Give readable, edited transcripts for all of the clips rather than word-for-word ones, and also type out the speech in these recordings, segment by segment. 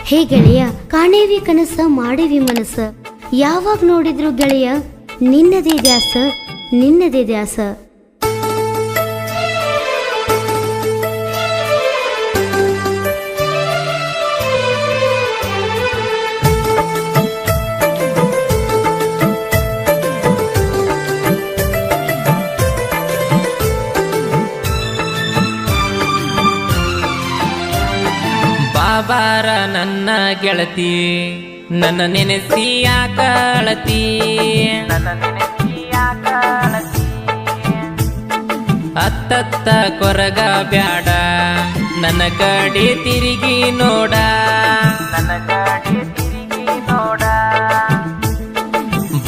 ಹೇ ಗೆಳೆಯ, ಕಾಣೇವಿ ಕನಸ ಮಾಡೇವಿ ಮನಸ್ಸ, ಯಾವಾಗ ನೋಡಿದ್ರು ಗೆಳೆಯ ನಿನ್ನದೇ ದ್ಯಾಸ ನಿನ್ನದೇ ದ್ಯಾಸ. ಬಾರ ನನ್ನ ಗೆಳತಿ, ನನ್ನ ನೆನೆಸಿ ಯಾಕಳತಿ, ಅತ್ತತ್ತ ಕೊರಗ ಬ್ಯಾಡ, ನನ್ನ ಕಡೆ ತಿರುಗಿ ನೋಡ,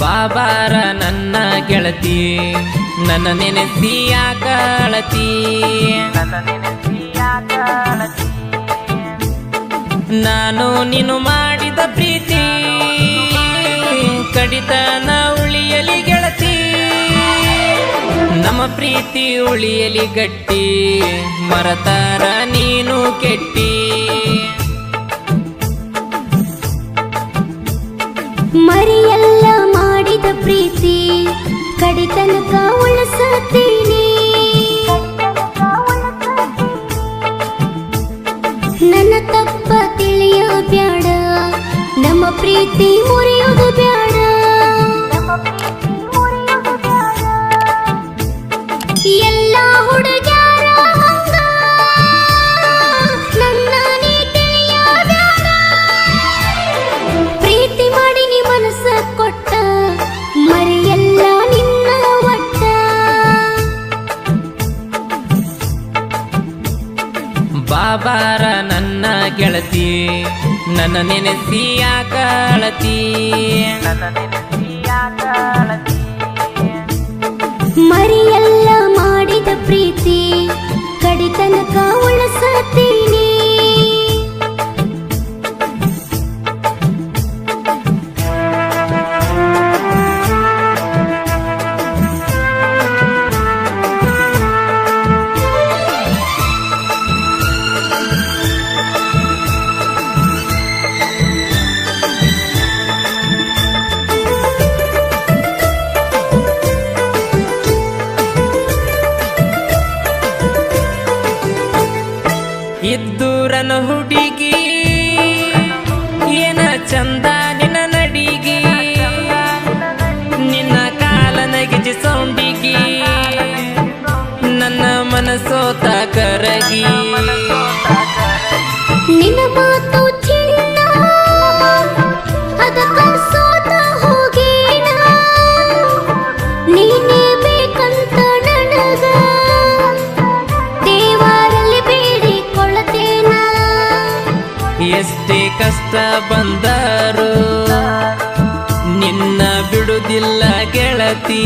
ಬಾರ ನನ್ನ ಗೆಳತಿ, ನನ್ನ ನೆನೆಸಿ ಯಾಕಳತಿ, ನಾನು ನೀನು ಮಾಡಿದ ಪ್ರೀತಿ ಕಡಿತನ ಉಳಿಯಲಿ ಗೆಳತಿ, ನಮ್ಮ ಪ್ರೀತಿ ಉಳಿಯಲಿ ಗಟ್ಟಿ, ಮರತಾರ ನೀನು ಕೆಟ್ಟಿ. ಮರೆಯಲ್ಲ ಮಾಡಿದ ಪ್ರೀತಿ ಕಡಿತನಕ ಉಳಿಸತೀನಿ, ನನ್ನ ತಪ್ಪ ತಿಳಿಯ ಬ್ಯಾಡ, ನಮ್ಮ ಪ್ರೀತಿ ಮುರಿಯೋದು ಬ್ಯಾಡ. ಎಲ್ಲ ಹುಡುಗ್ಯಾರ ಹಂಗ ನನ್ನ ನೀ ತಿಳಿಯ ಬ್ಯಾಡ, ಪ್ರೀತಿ ಮಾಡಿ ನೀ ಮನಸ್ಸ ಕೊಟ್ಟ, ಮರೆಯಲ್ಲ ನಿನ್ನ ಒಟ್ಟ. ಬಾರ ನನ್ನ ಗೆಳತಿ, ನನ್ನ ನೆನೆಸಿ ಯಾಕಳತಿ, ಮರೆಯಲ್ಲ ಮಾಡಿದ ಪ್ರೀತಿ ಕಡಿತನಕ ಉಳಿಸತೀನಿ. ಇದ್ದೂರನ ಹುಡುಗಿ ಏನ ಚಂದ ನಿನ್ನ ನಡಿಗಿ, ನಿನ್ನ ಕಾಲ ನಗಿಜಿ ಸೌಂಡಿಗಿ, ನನ್ನ ಮನಸೋತ ಕರಗಿ. ನಿನ್ನ ಮಾತು ಚಿನ್ನ ಅದಕ್ಕ ಸೋತ ಹೋಗೇನ, ನೀನೇ ಬೇಕಂತ ನನಗ ದೇವರಲ್ಲಿ ಬೇಡಿಕೊಳ್ಳತೇನ. ಎಷ್ಟೇ ಕಷ್ಟ ಬಂದರು ನಿನ್ನ ಬಿಡುದಿಲ್ಲ ಗೆಳತಿ,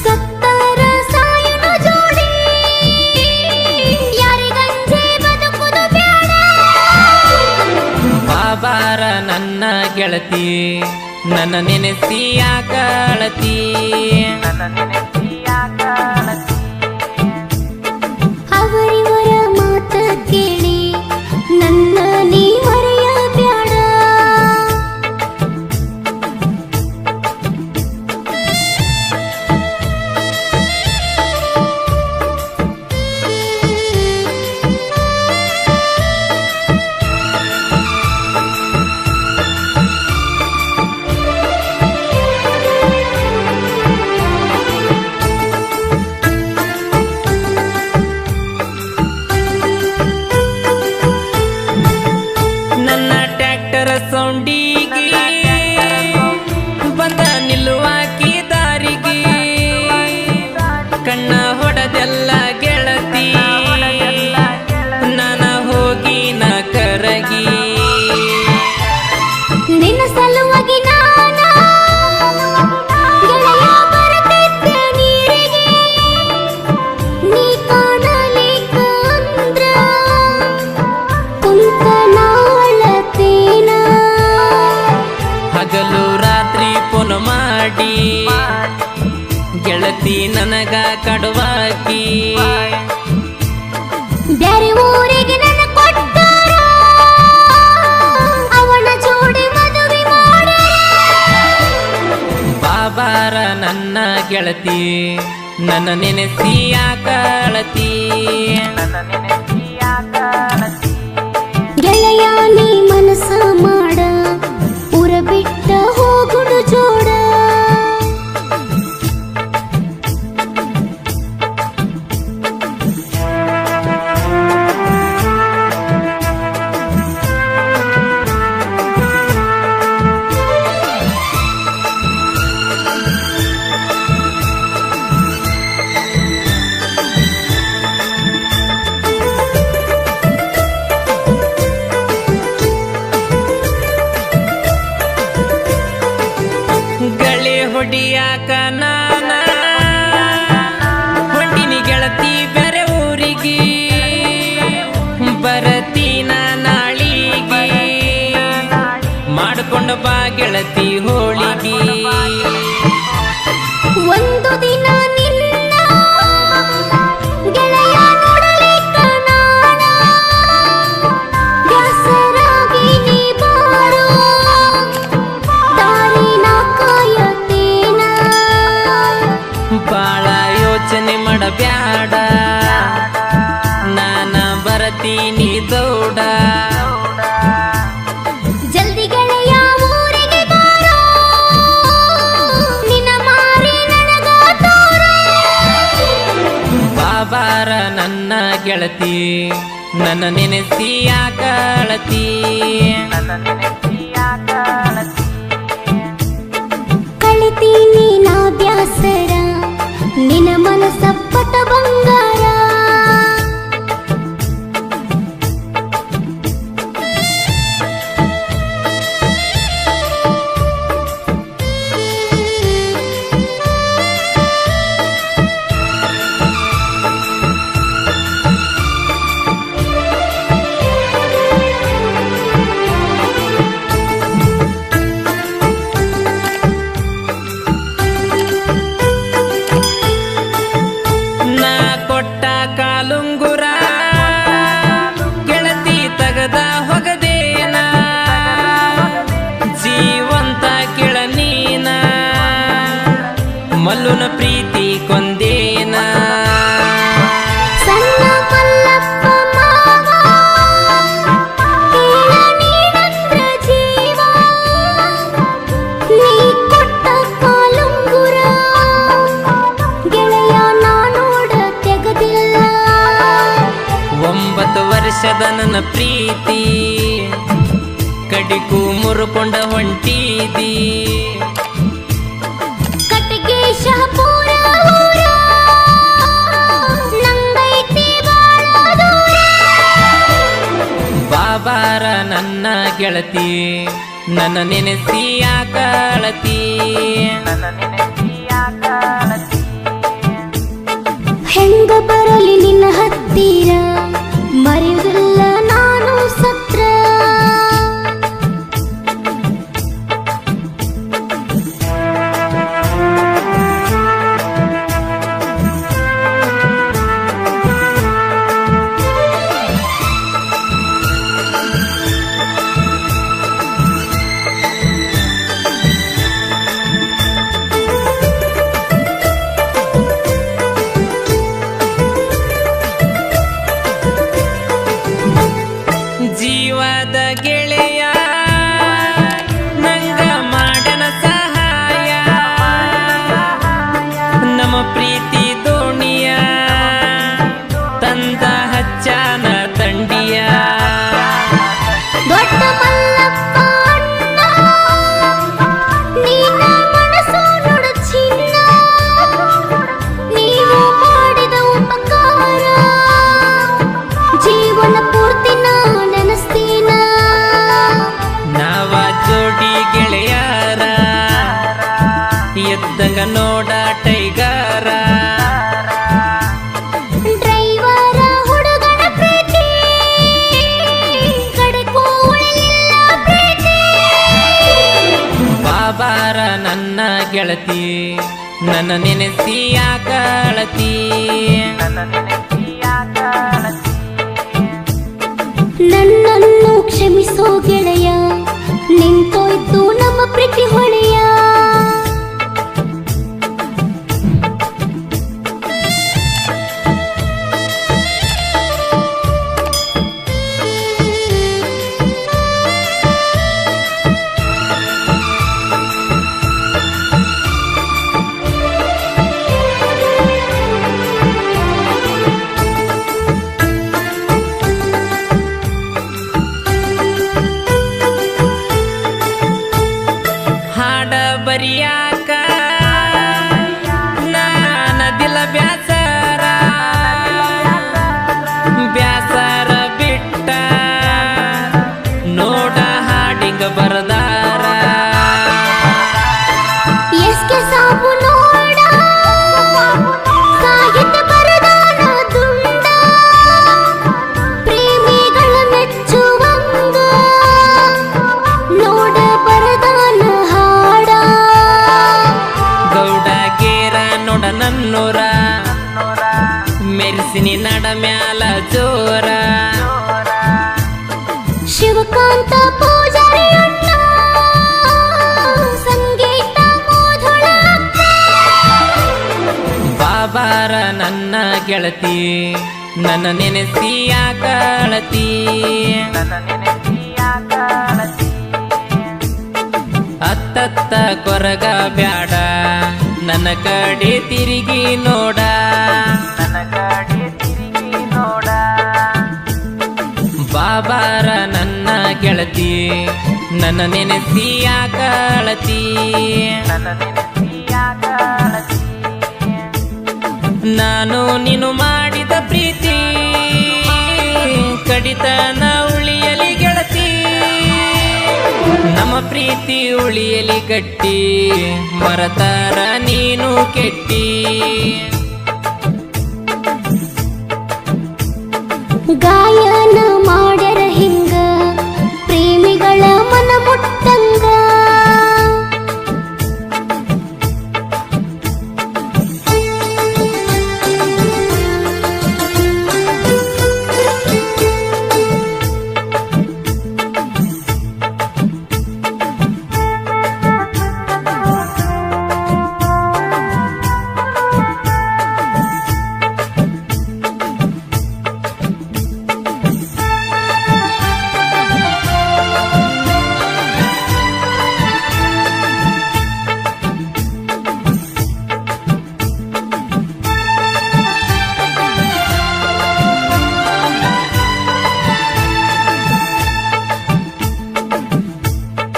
ಸತ್ತರ ಸಾಯನ ಜೋಡಿ ಯಾರಿಗಂಜೆ ಬದುಕುದು ಬ್ಯಾಡ. ಬಾರ ನನ್ನ ಗೆಳತಿ, ನನ್ನ ನೆನೆಸಿ ಯಾಕಳತಿ, ಅವರಿವರ ಮಾತ ಕೇಳಿ ನನ್ನ ನೀ ಮರೆಯ ಬ್ಯಾಡ. ನನ್ನ ಟ್ರ್ಯಾಕ್ಟರ್ ಸೌಂಡಿಗಿ ಬಂದ ನಿಲ್ಲುವಾಕಿ ದಾರಿಗೆ, ಕಣ್ಣ ಹೊಡೆದೆಲ್ಲ ಗೆಳತಿ, ನಾನ ಹೋಗಿ ನ ಕರಗಿ. ನಿನ್ನ ಸಲುವಾಗಿ ನಾನ ಗೆಳೆಯ ಬರತಿದ್ದೆ ನೀರಿಗೆ, ನೀ ಕಾಣಲಿಕ್ಕ ಅಂದ್ರ ಕುಂತ ನಾಳತೇನ. ಹಗಲು ರಾತ್ರಿ ಫೋನ್ ಮಾಡಿ ಗೆಳತಿ ನನಗ ಕಡುವಾಕಿ, ಬ್ಯಾರೆ ಊರಿಗೆ ನನ್ನ ಕೊಟ್ಟಾರ ನನ್ನ ಗೆಳತಿ ನನ್ನ ನೆನೆಸಿ ಯಾಕಳತಿ ಗೆಳೆಯ ನೀ ಮನಸ್ಸ ಮಾಡ ಊರ ಬಿಟ್ಟ ಹೋಗುಡು ಜೋಡ ಗಳೆ ಹೊಡಿಯಾಕ ನಾನ ಹೊಂಟಿನಿ ಗೆಳತಿ ಬೇರೆ ಊರಿಗೆ ಬರತೀನ ನಾಳಿಗೆ ಮಾಡ್ಕೊಂಡ ಬಾ ಗೆಳತಿ ಹೋಳಿಗೆ ಒಂದು ದಿನ ನಿನ್ನ ಗೆಳೆಯ ನೋಡಲಿಕ್ಕ ನಾನ ಬ್ಯಾಸರಾಗಿ ನೀ ಬಾರೋ ದಾರಿನ ಕಾಯತೇನ ಬಾಳ ಯೋಚನೆ ಮಾಡಬ್ಯಾಡ ನಾನ ಬರತೀನಿ ದೌಡ ಜಲ್ದಿ ಗೆಳೆಯ ಊರಿಗೆ ಬಾರೋ ನಿನ್ನ ಮಾರಿ ನನಗ ತೋರೋ ಬಾಬಾರ ನನ್ನ ಗೆಳತಿ ನನ್ನ ನೆನೆಸಿ ಯಾಕಳತಿ ಕಳಿತೀನಿ ನಾ ಬ್ಯಾಸರ ನಿನ್ನ ಮನಸ್ಸಪ್ಪಟ ಬಂಗಾರ ನಾ ಕೊಟ್ಟ ಕಾಲುಂಗುರ ಗೆಳತಿ ತಗದ ಹೊಗದೇನ ಜೀವಂತ ಕೆಳ ನೀನ ಮಲ್ಲುನ ಪ್ರೀತಿ ಕೊಂದೇನ ಸಣ್ಣ ಮಲ್ಲಪ್ಪ ಮಾವ ಕೇಳ ನೀನಂದ್ರ ಜೀವ ನೀ ಕೊಟ್ಟ ಕಾಲುಂಗುರ ಗೆಳೆಯ ನಾ ನೋಡ ತೆಗದಿಲ್ಲ 9 ವರ್ಷದ ನನ್ನ ಪ್ರೀತಿ ಕಡಿಕು ಮುರುಕೊಂಡ ಹೊಂಟಿದಿ ಕಟ್ಟಿಗೆ ಶಹಪುರ ಊರ ನಂಗೈತಿ ಬಾಳ ದೂರ ಬಾಬಾರ ನನ್ನ ಗೆಳತಿ ನನ್ನ ನೆನೆಸಿ ಯಾಕಳತಿ ಹೆಂಗ ಬರಲಿ ನಿನ್ನ ಹತ್ತಿರ ಮರೆಯುವುದಿಲ್ಲ ನಾನು ಸತ್ರ ಜೀವದ ಗೆಳೆಯ ನಂಗ ಮಾಡನ ಸಹಾಯ ನಮ್ಮ ಪ್ರೀತಿ ದೋಣಿಯ ತಂದ ಹಚ್ಚಾನ ತಂಡಿಯ ದೊಡ್ಡ ಮಲ್ಲಪ್ಪ ಅಣ್ಣ ನಿನ್ನ ಮನಸ್ಸು ನೋಡ ಚಿನ್ನ ನೀವು ಮಾಡಿದ ಉಪಕಾರ ಜೀವನ ಪೂರ್ತಿ ನಾ ನೆನಸ್ತೀನ ನಾವ ಜೋಡಿ ಗೆಳೆಯಾರ ಎದ್ದಂಗ ನೋಡ ಟೈಗಾರ ಡ್ರೈವರ ಹುಡುಗನ ಪ್ರೀತಿ ಕಡೆಗೂ ಉಳಿಲಿಲ್ಲ ಪ್ರೀತಿ ಬಾಬಾರ ನನ್ನ ಗೆಳತಿ ನನ್ನ ನೆನೆಸಿ ಯಾಕಳತಿ ನನ್ನನ್ನು ಕ್ಷಮಿಸೋ ಗೆಳೆಯ ನಿಂತೋಯ್ತು ನಮ್ಮ ಪ್ರೀತಿ ಹೊಳೆಯ ಬರಿಯಾಕ ನಾನದಿಲ್ಲ ಬ್ಯಾಸರ ಬ್ಯಾಸರ ಬಿಟ್ಟ ನೋಡ ಹಾಡಿಂಗ ಬರದಾರ ಎಸ್ಕೆ ಸಾಬು ನೋಡ ಸಾಹಿತ್ಯ ಬರದಾನ ದುಂಡ ಪ್ರೇಮಿಗಳ ಮೆಚ್ಚುವಂಗ ನೋಡ ಬರದಾನ ಹಾಡ ಗೌಡ ಗೇರ ನೋಡ ನನ್ನೂರ ಮೆರ್ಸಿನಿ ನಡ ಮ್ಯಾಲ ಜೋರ ಶಿವಕಾಂತ ಪೂಜಾರಿ ಅಣ್ಣ ಸಂಗೀತ ಮೋಧುಳ ಬಾಬಾರ ನನ್ನ ಗೆಳತಿ ನನ್ನ ನೆನೆಸಿ ಯಾಕಳತಿ ಅತ್ತತ್ತ ಕೊರಗ ಬ್ಯಾಡ ನನ್ನ ಕಡೆ ತಿರುಗಿ ನೋಡ ಬಾಬಾರ ನನ್ನ ಗೆಳತಿ ನನ್ನ ನೆನೆಸಿ ಯಾಕಳತಿ ನಾನು ನೀನು ಮಾಡಿದ ಪ್ರೀತಿ ಕಡಿತನ ಉಳಿಯಲಿ ಗೆಳತಿ ನಮ್ಮ ಪ್ರೀತಿ ಉಳಿಯಲಿ ಗಟ್ಟಿ ಮರತಾರ ನೀನು ಕೆಟ್ಟಿ ಗಾಯನ